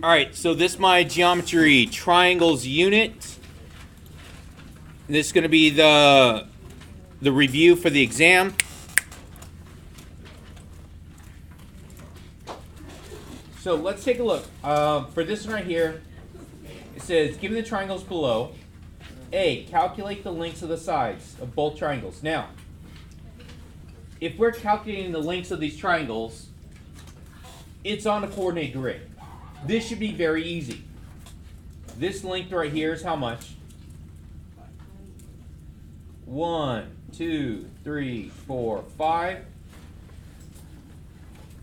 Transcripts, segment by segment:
All right, so this is my geometry triangles unit. This is going to be the review for the exam. So let's take a look. For this one right here, it says, given the triangles below, A, calculate the lengths of the sides of both triangles. Now, if we're calculating the lengths of these triangles, it's on a coordinate grid. This should be very easy. This length right here is how much? 1, 2, 3, 4, 5.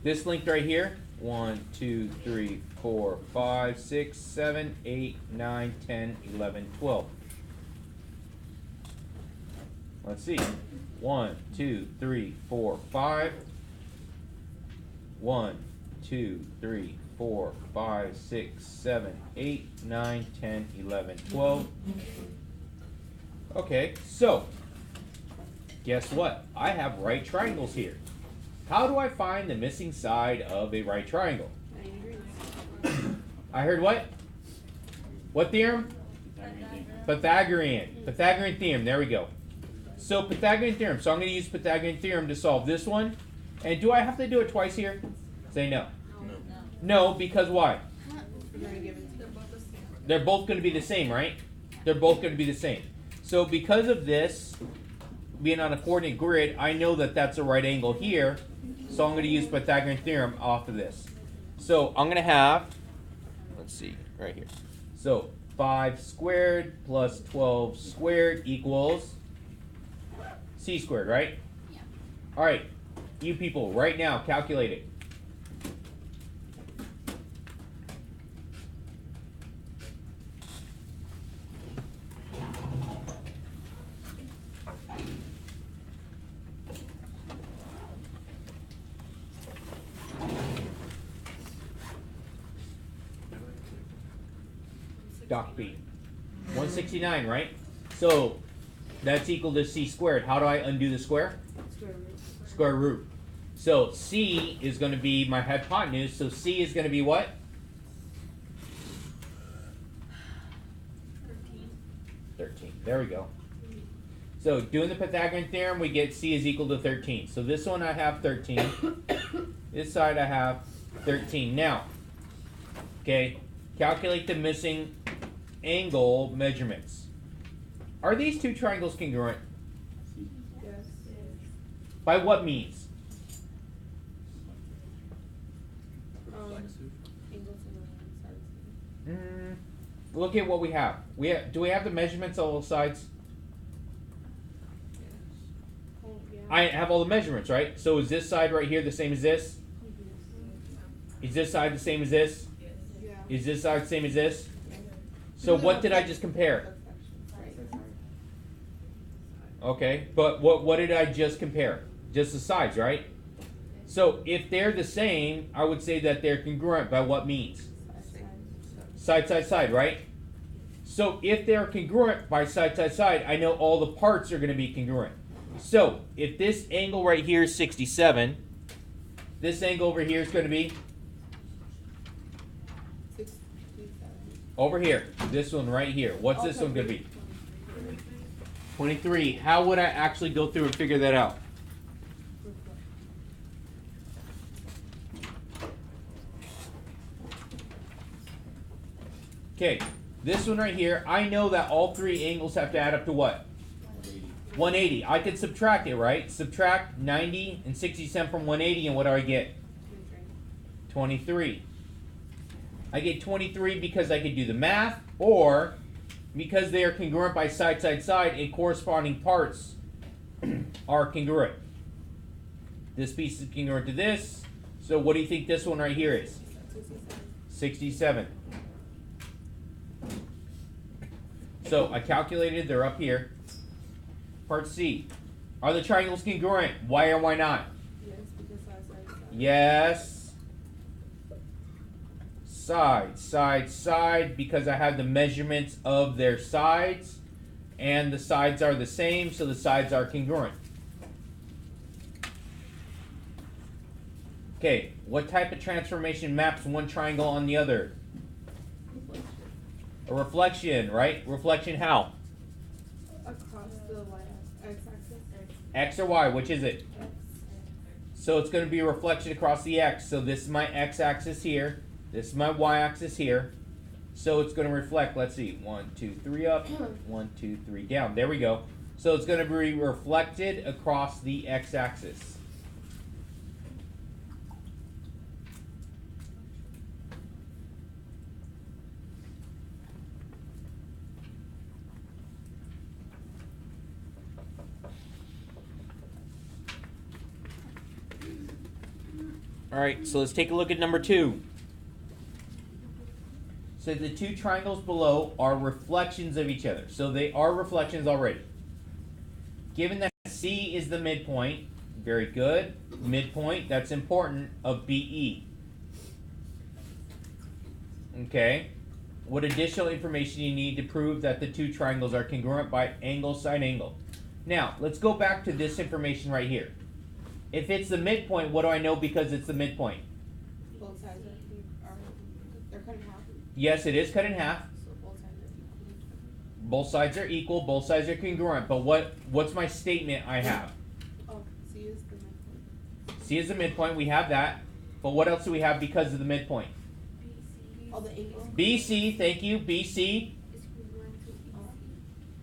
This length right here, 1, 2, 3, 4, 5, 6, 7, 8, 9, 10, 11, 12. Let's see. 1, 2, 3, 4, 5. 1, 2, 3, 4, 5, 6, 7, 8, 9, 10, 11, 12. Okay, so guess what? I have right triangles here. How do I find the missing side of a right triangle? I heard what? What theorem? Pythagorean. Pythagorean theorem. There we go. So Pythagorean theorem. So I'm going to use Pythagorean theorem to solve this one. And do I have to do it twice here? Say no. No, because why? They're both going to be the same, right? They're both going to be the same. So because of this being on a coordinate grid, I know that that's a right angle here. So I'm going to use Pythagorean theorem off of this. So I'm going to have, let's see, right here. So 5 squared plus 12 squared equals c squared, right? Yeah. All right, you people, right now, calculate it. Doc B. 169, right? So that's equal to c squared. How do I undo the square? Square root. So c is going to be my hypotenuse. So c is going to be what? 13. There we go. So doing the Pythagorean theorem, we get c is equal to 13. So this one I have 13. This side I have 13. Now, okay, calculate the missing angle measurements. Are these two triangles congruent? Yes. By what means? Look at what we have. Do we have the measurements on both sides? I have all the measurements, right? So is this side right here the same as this? Is this side the same as this? Is this side the same as this? So what did I just compare? Okay, but what did I just compare? Just the sides, right? So if they're the same, I would say that they're congruent by what means? Side, side, side, right? So if they're congruent by side, side, side, I know all the parts are going to be congruent. So if this angle right here is 67, this angle over here is going to be? Over here, this one right here. What's this one going to be? 23. How would I actually go through and figure that out? Okay, this one right here, I know that all three angles have to add up to what? 180. I could subtract it, right? Subtract 90 and 67 from 180, and what do I get? 23. I get 23 because I could do the math, or because they are congruent by side, side, side, and corresponding parts are congruent. This piece is congruent to this. So what do you think this one right here is? 67. So I calculated, they're up here. Part C. Are the triangles congruent? Why or why not? Yes, because side. Yes. Side, side, side, because I have the measurements of their sides, and the sides are the same, so the sides are congruent. Okay, what type of transformation maps one triangle on the other? A reflection, right? Reflection how? Across the x-axis. X or Y, which is it? X. So it's going to be a reflection across the X. So this is my X-axis here. This is my Y-axis here. So it's going to reflect, let's see, 1, 2, 3 up, 1, 2, 3 down. There we go. So it's going to be reflected across the X-axis. All right, so let's take a look at number 2. So the two triangles below are reflections of each other. So they are reflections already. Given that C is the midpoint, very good, midpoint, that's important, of BE. Okay, what additional information do you need to prove that the two triangles are congruent by angle, side angle? Now, let's go back to this information right here. If it's the midpoint, what do I know because it's the midpoint? Both sides are they're cut in half. Yes, it is cut in half. So both sides are equal. Both sides are equal, both sides are congruent, but what's my statement I have? Oh, C is the midpoint. C is the midpoint, we have that. But what else do we have because of the midpoint? All the angles. BC, thank you, BC.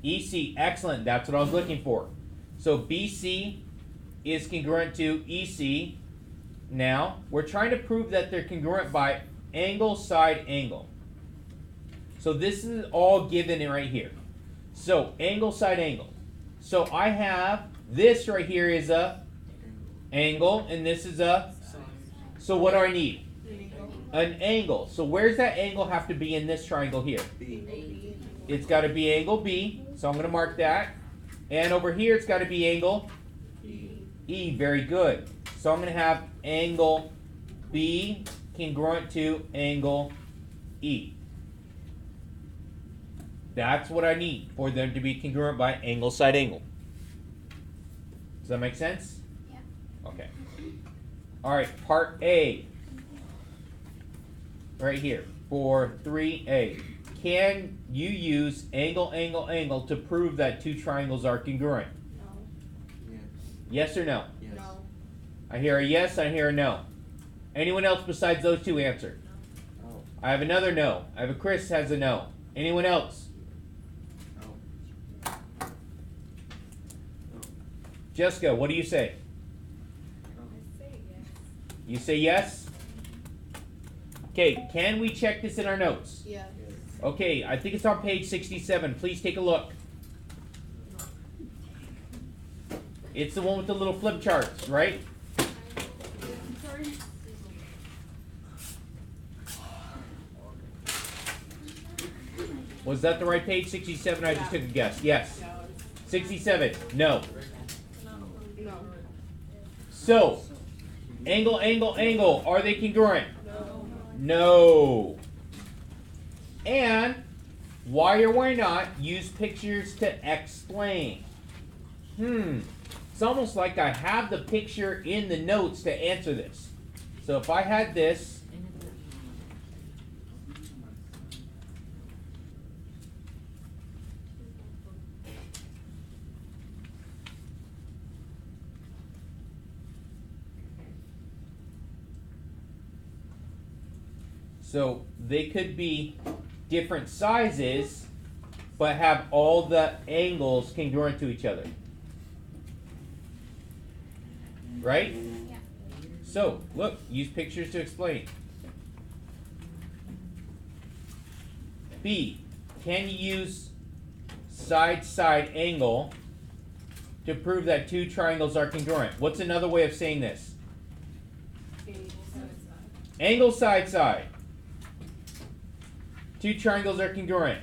EC, excellent, that's what I was looking for. So BC is congruent to EC. Now, we're trying to prove that they're congruent by angle, side, angle. So this is all given right here. So angle, side, angle. So I have this right here is a angle, and this is a, so what do I need? An angle. So where's that angle have to be in this triangle here? B. It's got to be angle B, so I'm going to mark that. And over here it's got to be angle E, very good. So I'm going to have angle B congruent to angle E. That's what I need for them to be congruent by angle, side, angle. Does that make sense? Yeah. Okay. All right, part A. Right here, for 3A. Can you use angle, angle, angle to prove that two triangles are congruent? No. Yes or no? Yes. No. I hear a yes, I hear a no. Anyone else besides those two answer? No. I have another no. I have a Chris has a no. Anyone else? No. Jessica, what do you say? I say yes. You say yes? Okay, can we check this in our notes? Yes. Okay, I think it's on page 67. Please take a look. It's the one with the little flip charts, right? Sorry. Was that the right page? 67? I just took a guess. Yes. No. 67? No. No. So, angle, angle, angle. Are they congruent? No. No. And why or why not use pictures to explain? It's almost like I have the picture in the notes to answer this. So if I had this, so they could be different sizes, but have all the angles congruent to each other. Right? Yeah. So, look, use pictures to explain. B, can you use side-side angle to prove that two triangles are congruent? What's another way of saying this? Angle side-side. Two triangles are congruent.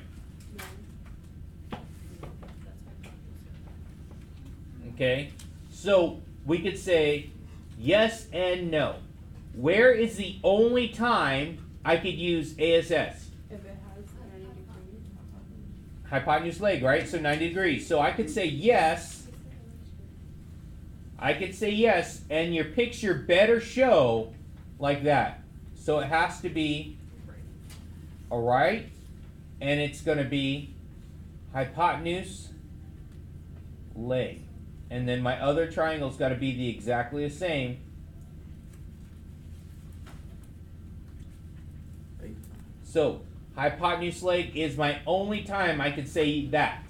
Okay, so we could say yes and no. Where is the only time I could use ASS? If it has 90 degrees. Hypotenuse leg, right? So 90 degrees. So I could say yes. I could say yes, and your picture better show like that. So it has to be, all right? and it's going to be hypotenuse, leg. And then my other triangle's got to be exactly the same. So hypotenuse leg is my only time I could say that.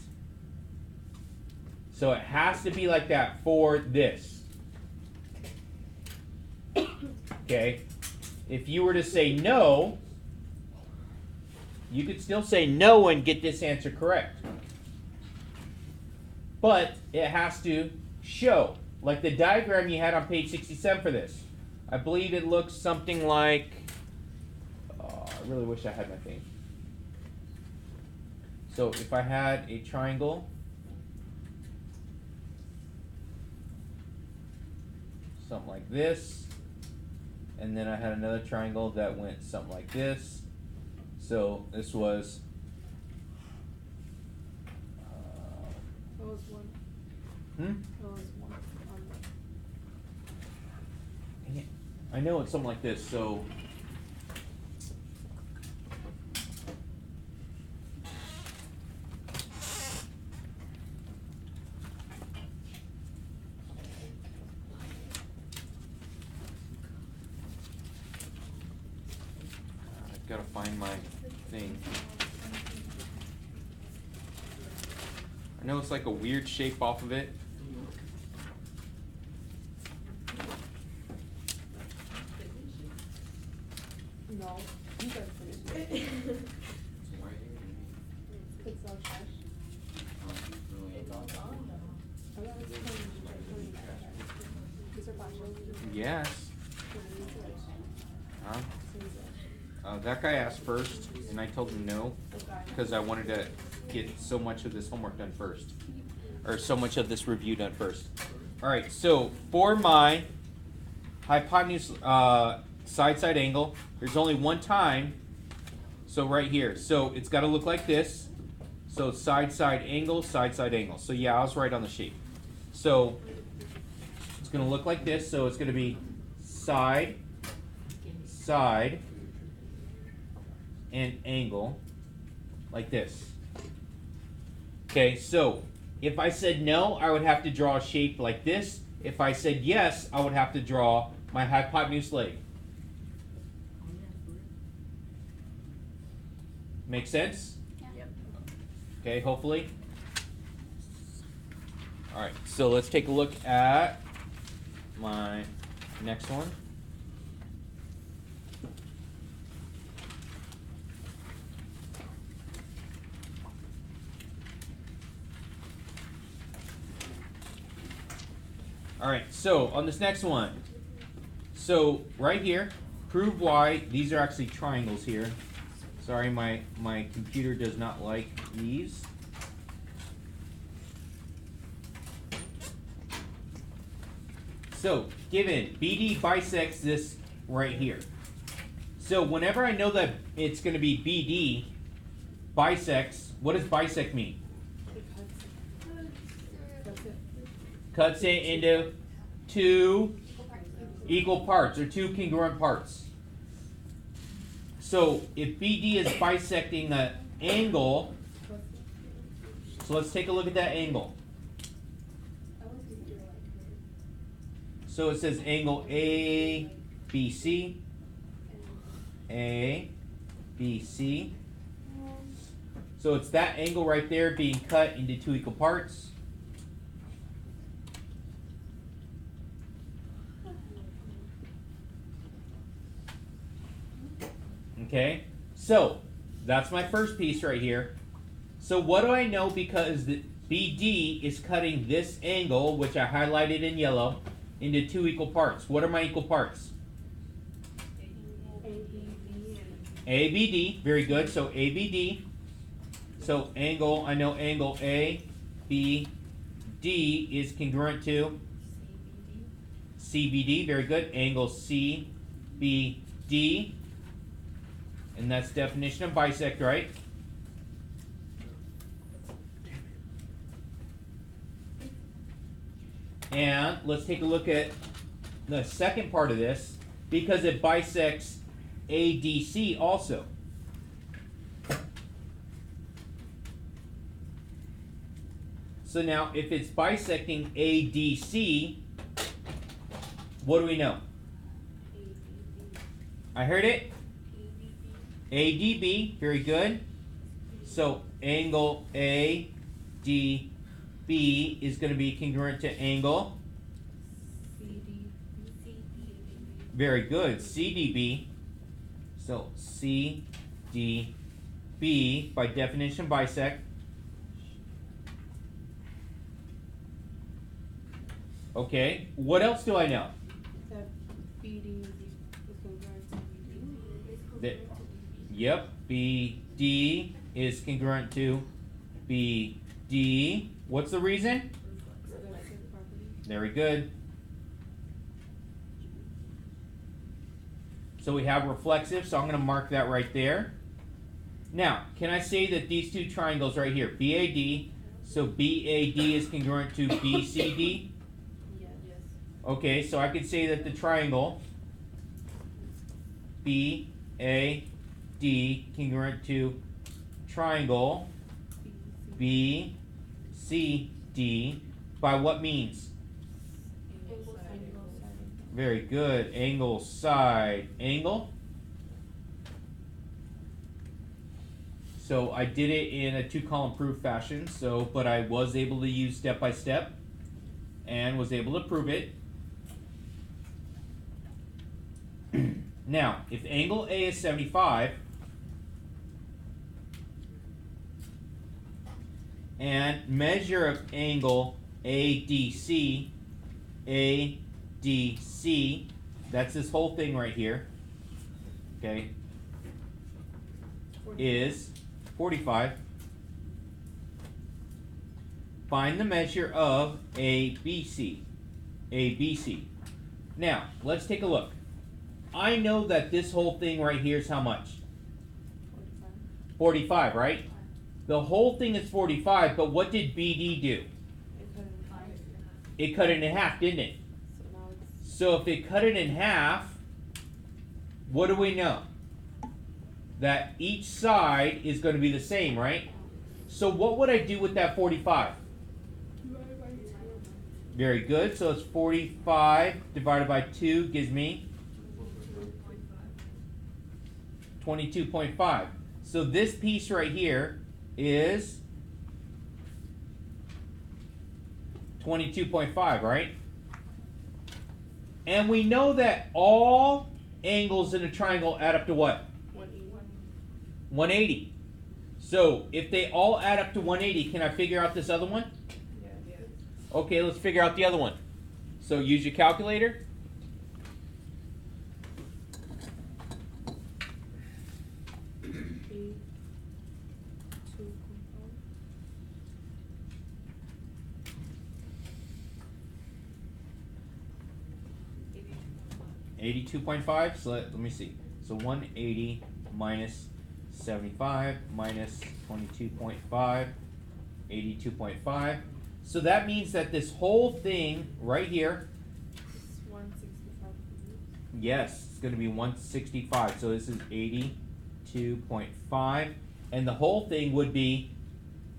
So it has to be like that for this. Okay? If you were to say no, you could still say no and get this answer correct. But it has to show. Like the diagram you had on page 67 for this. I believe it looks something like... Oh, I really wish I had my thing. So if I had a triangle... something like this, and then I had another triangle that went something like this. So this was That was one. That was one. I know it's something like this. So gotta find my thing. I know it's like a weird shape off of it. No, you guys finished it. It's all trash. It's all gone though. I thought it was clean trash. These are bottles. Yes. Huh? That guy asked first, and I told him no, because I wanted to get so much of this homework done first, or so much of this review done first. All right, so for my hypotenuse side-side angle, there's only one time, so right here. So it's got to look like this. So side-side angle, side-side angle. So yeah, I was right on the shape. So it's going to look like this. So it's going to be side, side, and angle like this. Okay, so if I said no, I would have to draw a shape like this. If I said yes, I would have to draw my hypotenuse leg. Make sense? Yep. Okay, hopefully. All right, so let's take a look at my next one. All right, so on this next one, so right here, prove why these are actually triangles here. Sorry, my computer does not like these. So, given BD bisects this right here. So whenever I know that it's going to be BD bisects, what does bisect mean? Cuts it into two equal parts, or two congruent parts. So if BD is bisecting the angle, so let's take a look at that angle. So it says angle ABC, ABC. So it's that angle right there being cut into two equal parts. Okay, so that's my first piece right here. So what do I know, because the BD is cutting this angle, which I highlighted in yellow, into two equal parts. What are my equal parts? ABD, very good. So ABD. So angle, I know angle ABD is congruent to CBD, very good. Angle CBD. And that's definition of bisect, right? And let's take a look at the second part of this, because it bisects ADC also. So now, if it's bisecting ADC, what do we know? I heard it. ADB, very good. So angle ADB is going to be congruent to angle. Very good. CDB. So CDB, by definition, bisect. Okay. What else do I know? That BD is congruent to BD. That, yep. BD is congruent to BD. What's the reason? Reflexive property. Very good. So we have reflexive, so I'm going to mark that right there. Now, can I say that these two triangles right here, BAD, so BAD is congruent to BCD? Yes. Okay, so I could say that the triangle BAD congruent to triangle BCD by what means? Very good. Angle, side, angle. So I did it in a 2-column proof fashion, but I was able to use step by step and was able to prove it. Now, if angle A is 75 and measure of angle ADC, ADC, that's this whole thing right here, okay, is 45. Find the measure of ABC. ABC. Now, let's take a look. I know that this whole thing right here is how much? 45, right? The whole thing is 45, but what did BD do? It cut it in half, didn't it? So if it cut it in half, what do we know? That each side is going to be the same, right? So what would I do with that 45? Very good. So it's 45 divided by 2 gives me 22.5. So this piece right here is 22.5, right? And we know that all angles in a triangle add up to what? 180. So if they all add up to 180, can I figure out this other one? Yeah. Okay, let's figure out the other one. So use your calculator. $82.5. So let me see. So 180 minus 75 minus 22.5, 82.5. So that means that this whole thing right here, 165. yes, it's going to be 165. So this is 82.5. And the whole thing would be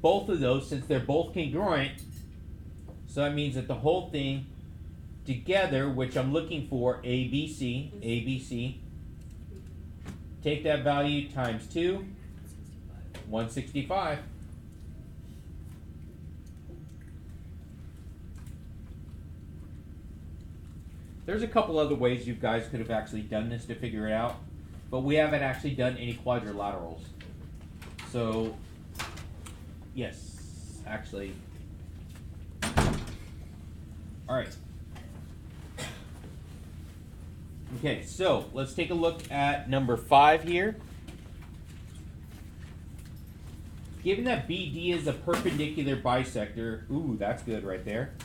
both of those, since they're both congruent. So that means that the whole thing together, which I'm looking for, ABC, take that value times 2, 165. There's a couple other ways you guys could have actually done this to figure it out, but we haven't actually done any quadrilaterals. So, yes, actually. All right. Okay, so let's take a look at number 5 here. Given that BD is a perpendicular bisector, ooh, that's good right there.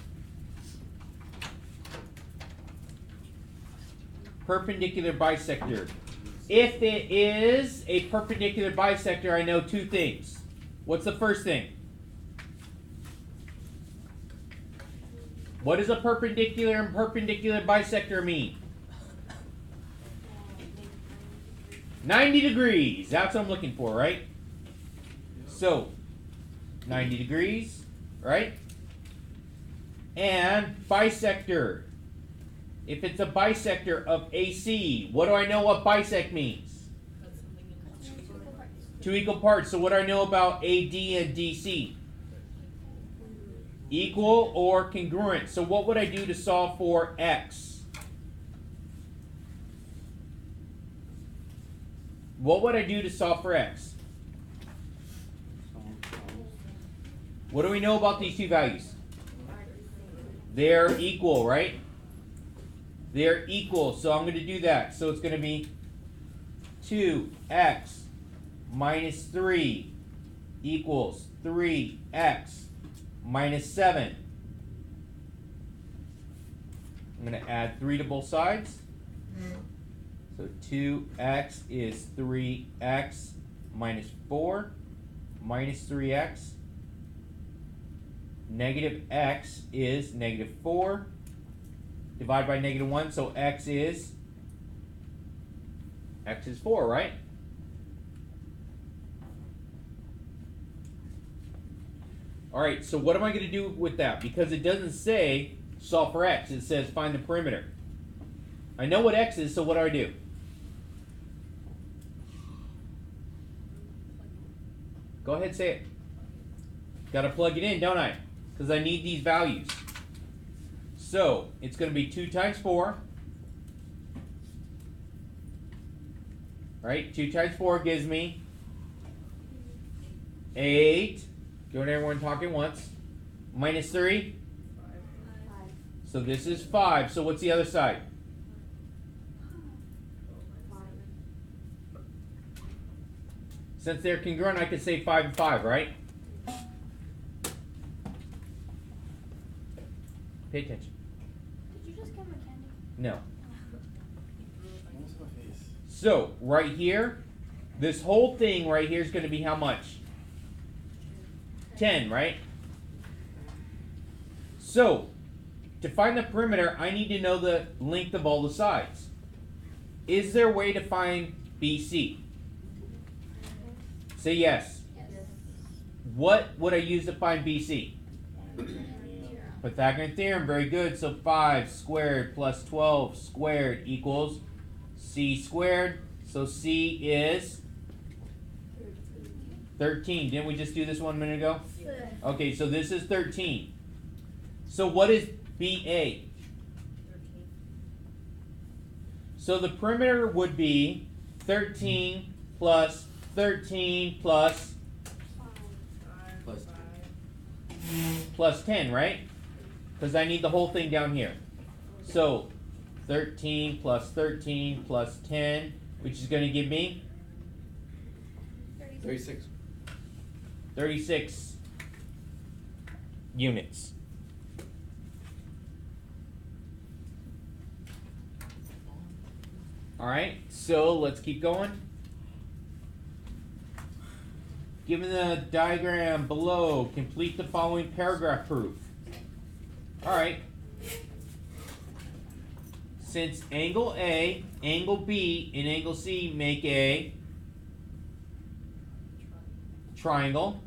Perpendicular bisector. If it is a perpendicular bisector, I know 2 things. What's the first thing? What does a perpendicular and perpendicular bisector mean? 90 degrees. That's what I'm looking for, right? So, 90 degrees, right? And bisector. If it's a bisector of AC, what do I know what bisect means? Two equal parts. So what do I know about AD and DC? Equal or congruent. So what would I do to solve for X? What would I do to solve for X? What do we know about these two values? They're equal, right? They're equal, so I'm going to do that. So it's going to be 2x minus 3 equals 3x minus 7. I'm going to add 3 to both sides. So 2x is 3x minus 4 minus 3x. Negative x is negative 4. Divide by negative 1, so x is 4, right? Alright, so what am I going to do with that? Because it doesn't say solve for x, it says find the perimeter. I know what x is, so what do I do? Go ahead, say it. Got to plug it in, don't I? Because I need these values. So it's going to be 2 times 4. Right? 2 times 4 gives me 8. Don't everyone talk at once. Minus 3. 5. So this is 5. So what's the other side? 5. Since they're congruent, I could say 5 and 5, right? Pay attention. Did you just get my candy? No. So right here, this whole thing right here is going to be how much? 10, right? So to find the perimeter, I need to know the length of all the sides. Is there a way to find BC? Say yes. Yes. What would I use to find BC? Pythagorean theorem, very good. So 5 squared plus 12 squared equals C squared. So C is 13. Didn't we just do this 1 minute ago? Okay, so this is 13. So what is BA? So the perimeter would be 13 plus 13 plus 10, right? Because I need the whole thing down here. So 13 plus 13 plus 10, which is going to give me 36 units. Alright, so let's keep going. Given the diagram below, complete the following paragraph proof. Alright. Since angle A, angle B, and angle C make a triangle,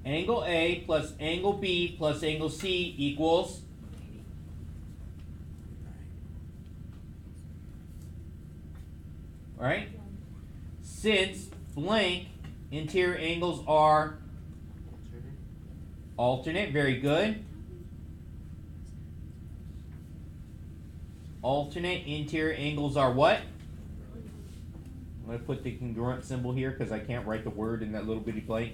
angle A plus angle B plus angle C equals right? Since blank interior angles are alternate, very good. Alternate interior angles are what? I'm going to put the congruent symbol here because I can't write the word in that little bitty blank.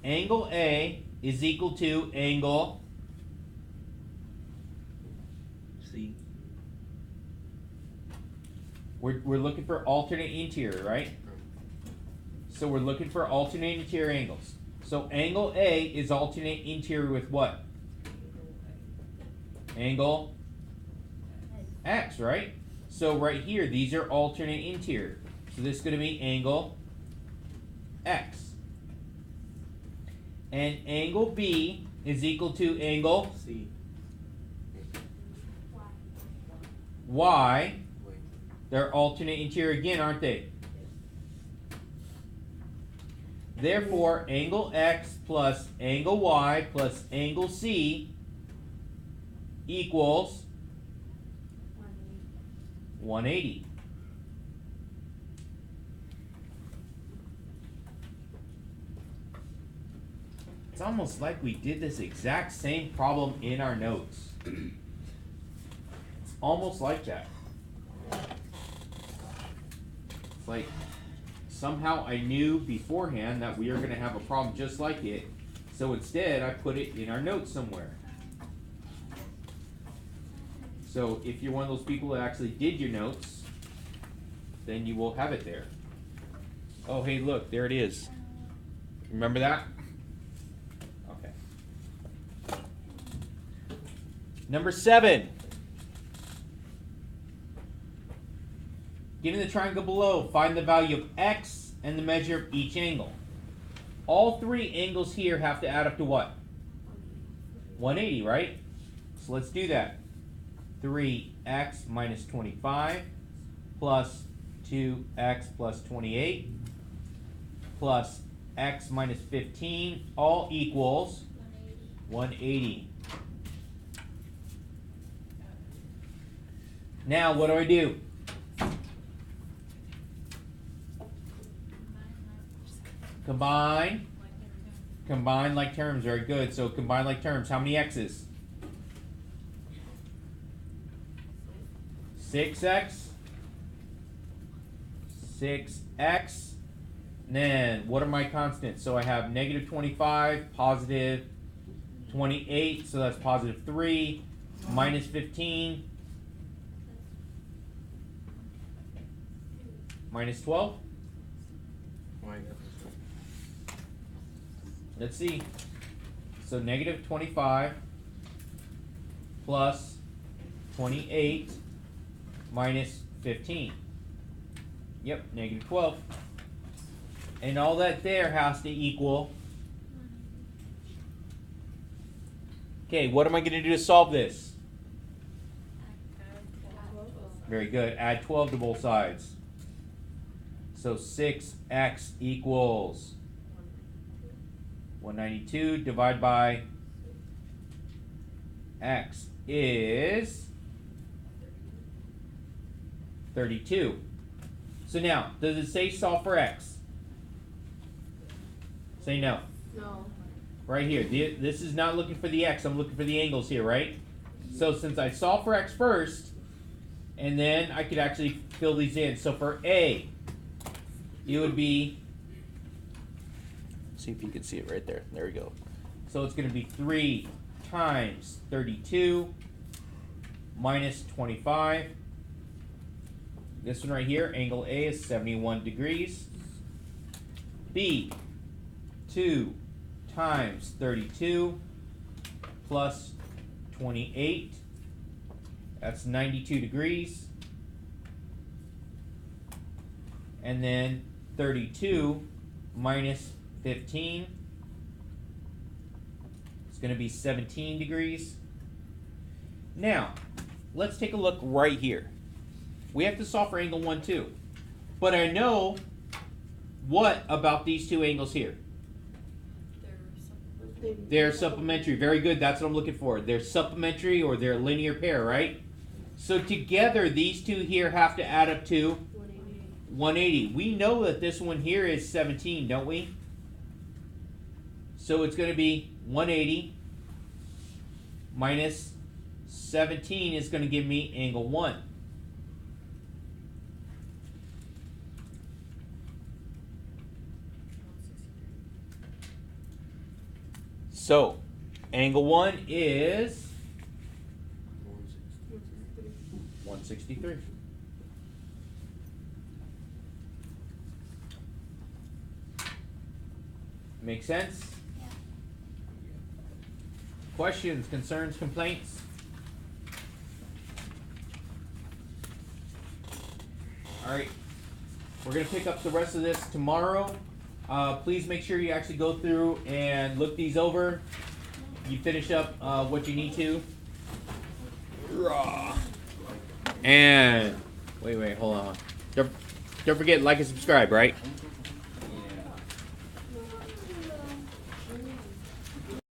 Angle A is equal to angle C. We're looking for alternate interior, right? So we're looking for alternate interior angles. So angle A is alternate interior with what? Angle X, right? So right here, these are alternate interior. So this is going to be angle X. And angle B is equal to angle C. Y. They're alternate interior again, aren't they? Therefore, angle X plus angle Y plus angle C equals 180. It's almost like we did this exact same problem in our notes. It's almost like that. It's like somehow I knew beforehand that we were going to have a problem just like it, so instead I put it in our notes somewhere. So if you're one of those people that actually did your notes, then you will have it there. Oh, hey, look, there it is. Remember that? Okay. Number 7. Given the triangle below, find the value of x and the measure of each angle. All 3 angles here have to add up to what? 180, right? So let's do that. 3x minus 25 plus 2x plus 28 plus x minus 15 all equals 180. Now what do? Combine like terms. Very good. So combine like terms. How many x's? 6x. 6x. Then what are my constants? So I have negative 25, positive 28. So that's positive 3. Minus 15. Minus 12. Let's see. So negative 25 plus 28 minus 15. Yep, negative 12. And all that there has to equal. Okay, what am I going to do to solve this? Very good. Add 12 to both sides. So 6x equals 192 divided by x is 32. So now, does it say solve for x? Say no. No. Right here. This is not looking for the x. I'm looking for the angles here, right? So since I solve for x first, and then I could actually fill these in. So for a, it would be, see if you can see it right there. There we go. So it's going to be 3 times 32 minus 25. This one right here, angle A is 71 degrees. B, 2 times 32 plus 28. That's 92 degrees. And then 32 minus 15 is going to be 17 degrees. Now, let's take a look right here. We have to solve for angle 1, 2. But I know what about these two angles here? They're supplementary. Very good. That's what I'm looking for. They're supplementary or they're a linear pair, right? So together, these two here have to add up to 180. We know that this one here is 17, don't we? So it's going to be 180 minus 17 is going to give me angle 1. So, angle 1 is 163. Make sense? Yeah. Questions, concerns, complaints? Alright, we're going to pick up the rest of this tomorrow. Please make sure you actually go through and look these over. You finish up what you need to. And wait, hold on. Don't forget like and subscribe, right?